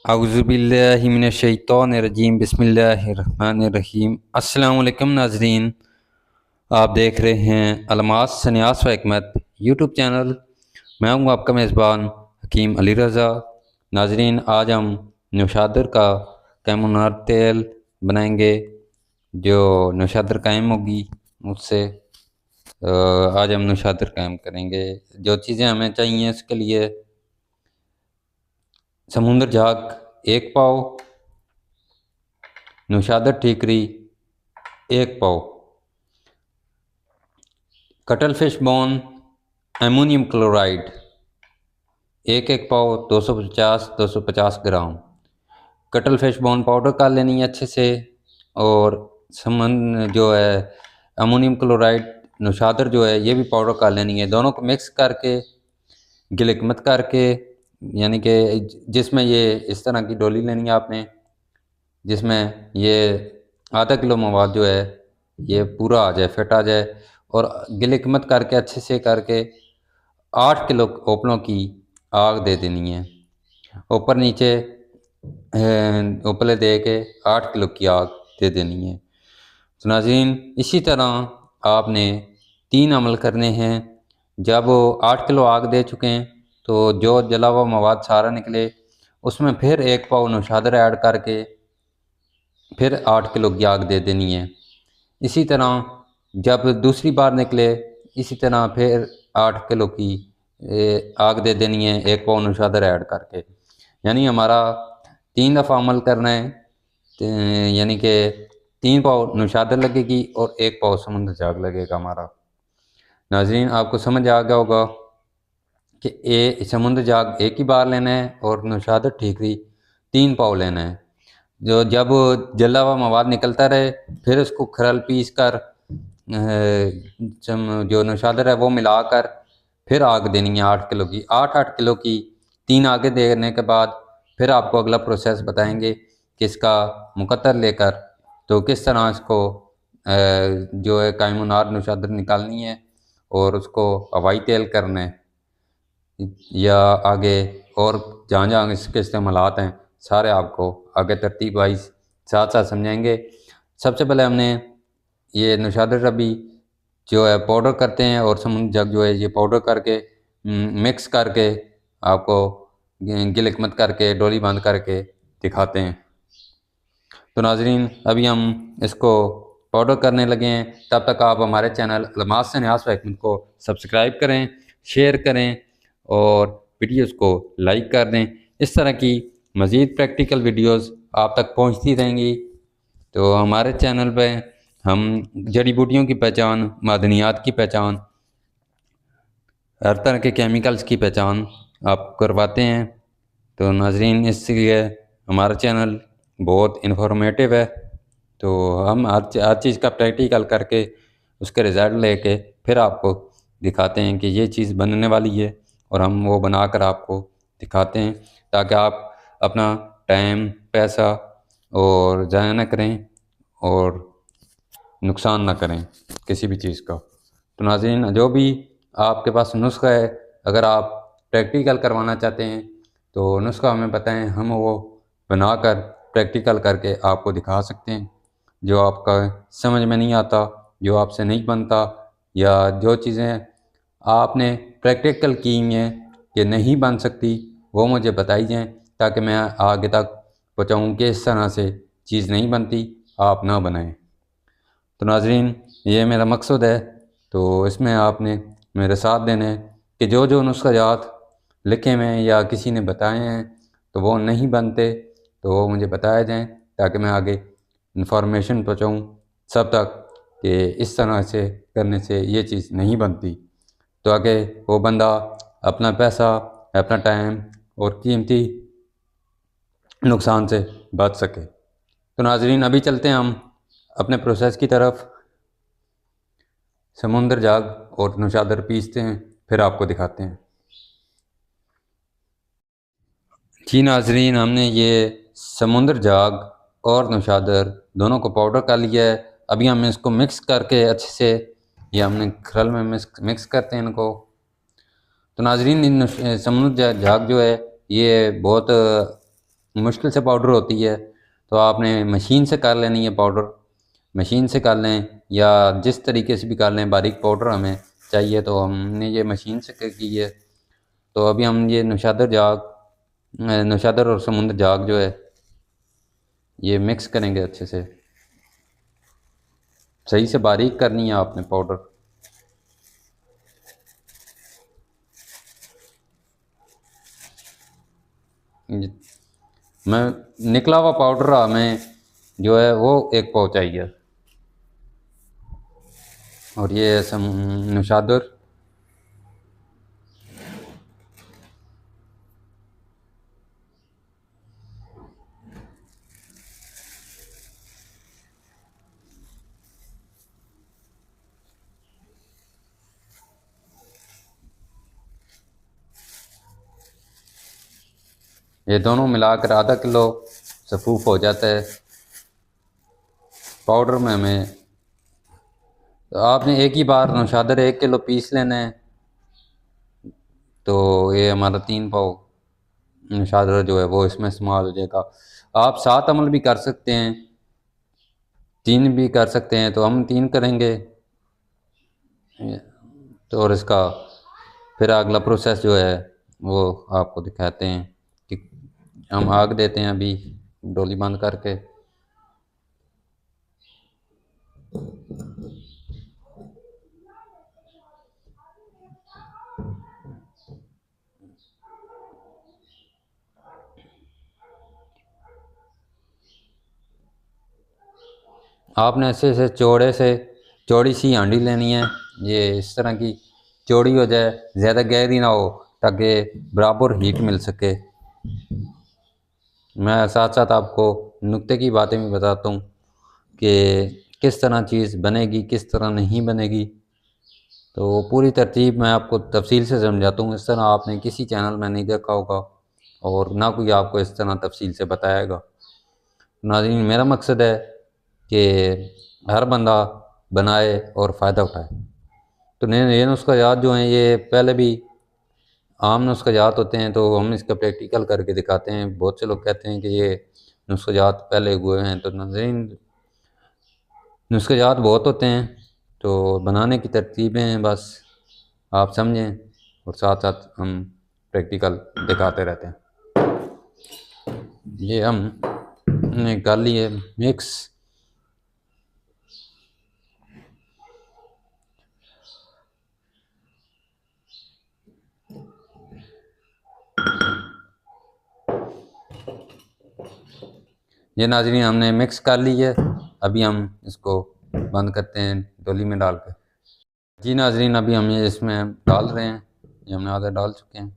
औज़ुबिल्लाहिमिनश्शैतानिर्रजीम बिस्मिल्लाहिर्रहमानिर्रहीम। अस्सलाम वालेकुम नाज़रीन, आप देख रहे हैं अलमास सन्यास व हिकमत यूट्यूब चैनल। मैं हूँ आपका मेज़बान हकीम अली रज़ा। नाज़रीन, आज हम नौशादर का कैमुनार तेल बनाएंगे, जो नौशादर कायम होगी उससे। आज हम नौशादर कायम करेंगे। जो चीज़ें हमें चाहिए इसके लिए: समुंदर झाग 1 पाव, नौशादर ठीकरी 1 पाव, cuttle fish bone ammonium chloride 1 पाव 250 ग्राम। कटल फिश बोन पाउडर कर लेनी है अच्छे से। और समन जो है अमोनियम क्लोराइड नौशादर जो है ये भी पाउडर कर लेनी है। दोनों को मिक्स करके गिलकमत करके, यानी कि जिसमें ये इस तरह की डोली लेनी है आपने, जिसमें ये आधा किलो मवाद जो है ये पूरा आ जाए, फिट आ जाए। और गिलकमत करके अच्छे से करके 8 किलो ओपलों की आग दे देनी है। ऊपर नीचे उपले दे के 8 किलो की आग दे देनी है। तो नाज़रीन, इसी तरह आपने 3 अमल करने हैं। जब वो 8 किलो आग दे चुके हैं तो जो जला हुआ मवाद सारा निकले, उसमें फिर 1 पाव नौशादर ऐड करके फिर 8 किलो की आग दे देनी है। इसी तरह जब दूसरी बार निकले, इसी तरह फिर 8 किलो की आग दे देनी है 1 पाव नौशादर ऐड करके। यानी हमारा 3 दफ़ा अमल करना है। यानी कि 3 पाव नौशादर लगेगी और 1 पाव समुंदर झाग लगेगा हमारा। नाज़रीन, आपको समझ आ गया होगा कि समुंदर झाग 1 ही बार लेना है और नौशादर ठीकरी 3 पाव लेना है। जो जब जला हुआ मवाद निकलता रहे, फिर उसको खरल पीस कर जो नौशादर है वो मिलाकर फिर आग देनी है 8 किलो की। 8 किलो की 3 आगे देने के बाद फिर आपको अगला प्रोसेस बताएंगे कि इसका मुकद्दर लेकर तो किस तरह इसको जो है कायमुनार नौशादर निकालनी है और उसको हवाई तेल करना है, या आगे और जहाँ जहाँ इसके इस्तेमालात हैं सारे आपको आगे तरतीब वाइज साथ साथ समझाएंगे। सबसे पहले हमने ये नौशादर अभी जो है पाउडर करते हैं, और समुंदर जग जो है ये पाउडर करके मिक्स करके आपको गिलकमत करके डोली बंद करके दिखाते हैं। तो नाजरीन, अभी हम इसको पाउडर करने लगे हैं। तब तक आप हमारे चैनल अलमास सन्यास व हिकमत को सब्सक्राइब करें, शेयर करें और वीडियोस को लाइक कर दें। इस तरह की मज़ीद प्रैक्टिकल वीडियोस आप तक पहुंचती रहेंगी। तो हमारे चैनल पे हम जड़ी बूटियों की पहचान, मादनियात की पहचान, हर तरह के केमिकल्स की पहचान आप करवाते हैं। तो नाजरीन, इसलिए हमारा चैनल बहुत इन्फॉर्मेटिव है। तो हम हर चीज़ का प्रैक्टिकल करके उसके रिज़ल्ट लेके फिर आपको दिखाते हैं कि ये चीज़ बनने वाली है, और हम वो बनाकर आपको दिखाते हैं ताकि आप अपना टाइम, पैसा और ज़ाया न करें और नुकसान ना करें किसी भी चीज़ का। तो नाज़रीन, जो भी आपके पास नुस्खा है, अगर आप प्रैक्टिकल करवाना चाहते हैं तो नुस्खा हमें बताएं, हम वो बनाकर प्रैक्टिकल करके आपको दिखा सकते हैं। जो आपका समझ में नहीं आता, जो आपसे नहीं बनता, या जो चीज़ें आपने प्रैक्टिकल की हैं कि नहीं बन सकती, वो मुझे बताई जाएँ ताकि मैं आगे तक पहुँचाऊँ कि इस तरह से चीज़ नहीं बनती, आप ना बनाएं। तो नाजरीन, ये मेरा मकसद है। तो इसमें आपने मेरे साथ देना है कि जो जो नुस्ख़ाजात लिखे हुए हैं या किसी ने बताए हैं तो वो नहीं बनते, तो वो मुझे बताया जाएँ ताकि मैं आगे इन्फॉर्मेशन पहुँचाऊँ सब तक कि इस तरह से करने से ये चीज़ नहीं बनती, तो आगे वो बंदा अपना पैसा, अपना टाइम और कीमती नुकसान से बच सके। तो नाजरीन, अभी चलते हैं हम अपने प्रोसेस की तरफ। समुंदर झाग और नौशादर पीसते हैं, फिर आपको दिखाते हैं। जी नाजरीन, हमने ये समुंदर झाग और नौशादर दोनों को पाउडर कर लिया है। अभी हम इसको मिक्स करके अच्छे से, ये हमने खरल में मिक्स करते हैं इनको। तो नाजरीन, समुंदर झाग जो है ये बहुत मुश्किल से पाउडर होती है तो आपने मशीन से कर लेनी है पाउडर। मशीन से कर लें या जिस तरीके से भी कर लें, बारीक पाउडर हमें चाहिए। तो हमने ये मशीन से की है। तो अभी हम ये नौशादर और समुंदर जाग जो है ये मिक्स करेंगे अच्छे से। सही से बारीक करनी है आपने पाउडर। मैं निकला हुआ पाउडर हमें जो है वो एक पाव चाहिए। और ये नौशादर ये दोनों मिलाकर आधा किलो सफूफ हो जाता है पाउडर में। हमें तो आपने एक ही बार नौशादर 1 किलो पीस लेना है। तो ये हमारा 3 पाव नौशादर जो है वो इसमें इस्तेमाल हो जाएगा। आप 7 अमल भी कर सकते हैं, 3 भी कर सकते हैं। तो हम 3 करेंगे। तो और इसका फिर अगला प्रोसेस जो है वो आपको दिखाते हैं कि हम आग देते हैं अभी डोली बंद करके। आपने ऐसे ऐसे चौड़ी सी हांडी लेनी है। ये इस तरह की चौड़ी हो जाए, ज़्यादा गहरी ना हो, ताकि बराबर हीट मिल सके। मैं साथ साथ आपको नुक्ते की बातें भी बताता हूँ कि किस तरह चीज़ बनेगी, किस तरह नहीं बनेगी। तो वो पूरी तरतीब मैं आपको तफसील से समझाता हूँ। इस तरह आपने किसी चैनल में नहीं देखा होगा और ना कोई आपको इस तरह तफसील से बताएगा। नाज़रीन, मेरा मकसद है कि हर बंदा बनाए और फ़ायदा उठाए। तो ये नुस्ख़ाजात जो हैं ये पहले भी आम नुस्ख़ाजात होते हैं, तो हम इसका प्रैक्टिकल करके दिखाते हैं। बहुत से लोग कहते हैं कि ये नुस्ख़ाजात पहले हुए हैं। तो नाज़रीन, नुस्ख़ाजात बहुत होते हैं, तो बनाने की तरतीबें हैं, बस आप समझें और साथ साथ हम प्रैक्टिकल दिखाते रहते हैं। ये हमने कर लिए मिक्स। ये नाज़रीन हमने मिक्स कर ली है। अभी हम इसको बंद करते हैं डोली में डाल कर। जी नाज़रीन, अभी हम ये इसमें डाल रहे हैं। ये हमने आधा डाल चुके हैं।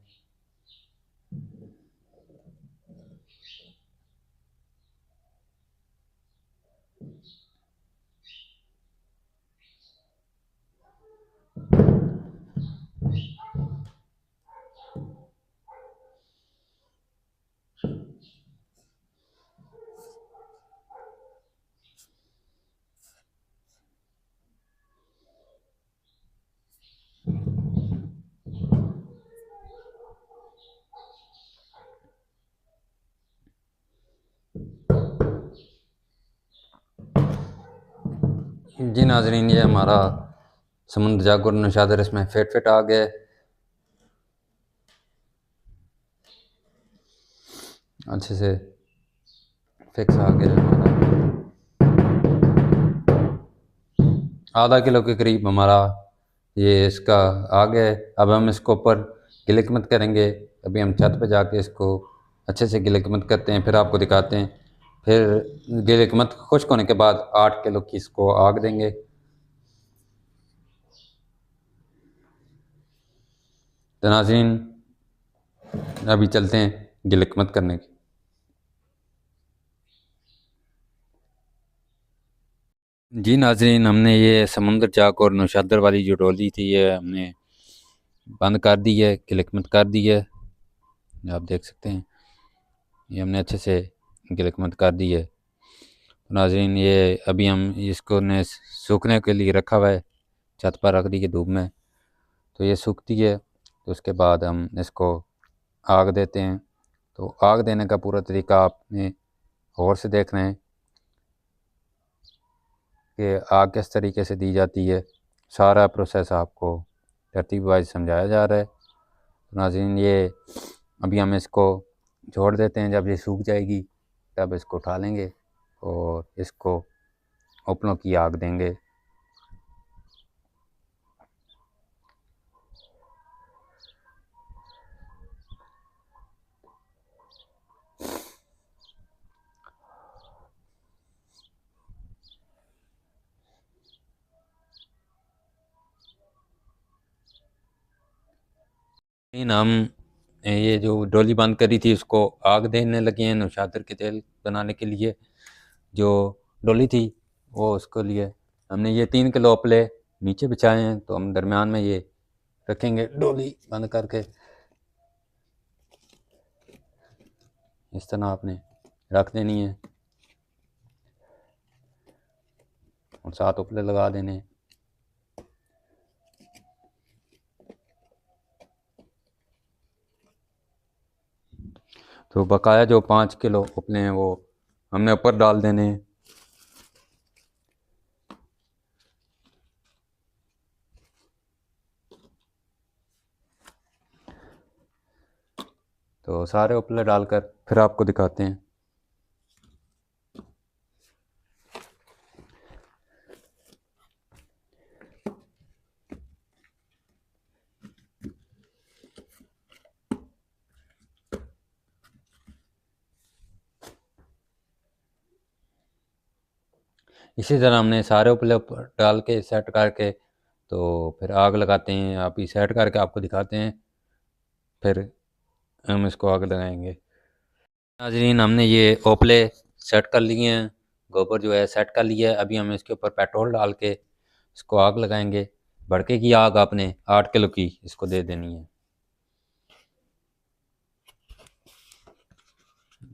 जी नाज़रीन, ये हमारा समुंदर जाग और नौशादर इसमें फिट आ गया। अच्छे से फिक्स आ गया हमारा। आधा किलो के करीब हमारा ये इसका आ गया है। अब हम इसको ऊपर गिलकमत करेंगे। अभी हम छत पे जाके इसको अच्छे से गिलकमत करते हैं, फिर आपको दिखाते हैं। फिर गिलकमत खुश्क होने के बाद 8 किलो की इसको आग देंगे। तो नाज़रीन, अभी चलते हैं गिलकमत करने की। जी नाज़रीन, हमने ये समुंदर चाक और नौशादर वाली जो डोली थी ये हमने बंद कर दी है, गिलकमत कर दी है। आप देख सकते हैं ये हमने अच्छे से गिलकमत कर दी है। तो नाज़रीन, ये अभी हम इसको ने सूखने के लिए रखा हुआ है, छत पर रख दी है धूप में। तो ये सूखती है तो उसके बाद हम इसको आग देते हैं। तो आग देने का पूरा तरीका आपने गौर से देखना है कि आग किस तरीके से दी जाती है। सारा प्रोसेस आपको तरतीब वाइज समझाया जा रहा है। तो नाज़रीन, ये अभी हम इसको छोड़ देते हैं, जब ये सूख जाएगी तब इसको उठा लेंगे और इसको उपलों की आग देंगे। इन हम ये जो डोली बंद करी थी उसको आग देने लगे हैं नौशादर के तेल बनाने के लिए। जो डोली थी वो उसके लिए हमने ये 3 किलो उपले नीचे बिछाए हैं, तो हम दरमियान में ये रखेंगे डोली बंद करके। इस तरह आपने रख देनी है और 7 उपले लगा देने हैं। तो बकाया जो 5 किलो उपले हैं वो हमने ऊपर डाल देने हैं। तो सारे उपले डालकर फिर आपको दिखाते हैं। इसी तरह हमने सारे उपले ऊपर डाल के सेट करके तो फिर आग लगाते हैं। आप ही सेट करके आपको दिखाते हैं, फिर हम इसको आग लगाएंगे। नाज़रीन, हमने ये उपले सेट कर लिए हैं, गोबर जो है सेट कर लिया है। अभी हम इसके ऊपर पेट्रोल डाल के इसको आग लगाएंगे। भड़के की आग आपने 8 किलो की इसको दे देनी है।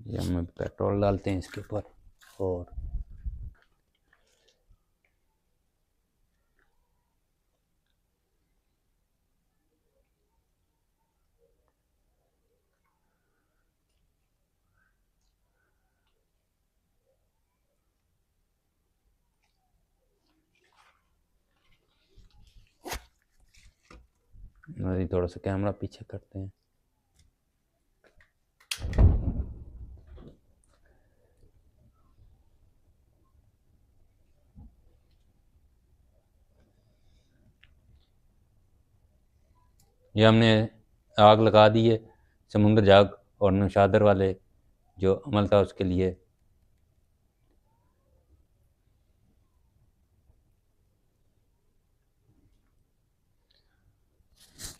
ये हम पेट्रोल डालते हैं इसके ऊपर और थोड़ा सा कैमरा पीछे करते हैं। ये हमने आग लगा दी है समुंदर जाग और नौशादर वाले जो अमल था उसके लिए।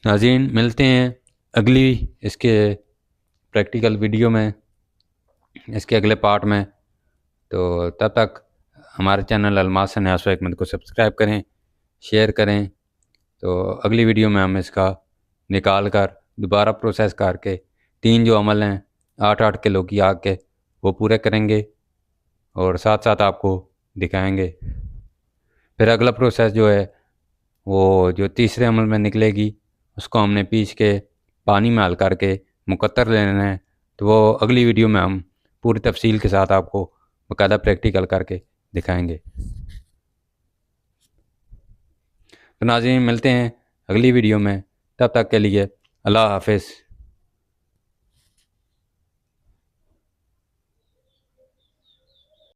नाज़रीन, मिलते हैं अगली इसके प्रैक्टिकल वीडियो में, इसके अगले पार्ट में। तो तब तक हमारे चैनल अलमास न्यास व हिकमत को सब्सक्राइब करें, शेयर करें। तो अगली वीडियो में हम इसका निकाल कर दोबारा प्रोसेस करके 3 जो अमल हैं 8-8 किलो की आग के वो पूरे करेंगे और साथ साथ आपको दिखाएंगे। फिर अगला प्रोसेस जो है वो जो तीसरे अमल में निकलेगी उसको हमने पीस के पानी में हल करके मुकत्तर लेना है। तो वो अगली वीडियो में हम पूरी तफसील के साथ आपको बाकायदा प्रैक्टिकल करके दिखाएंगे। तो नाज़रीन, मिलते हैं अगली वीडियो में, तब तक के लिए अल्लाह हाफ़िज़।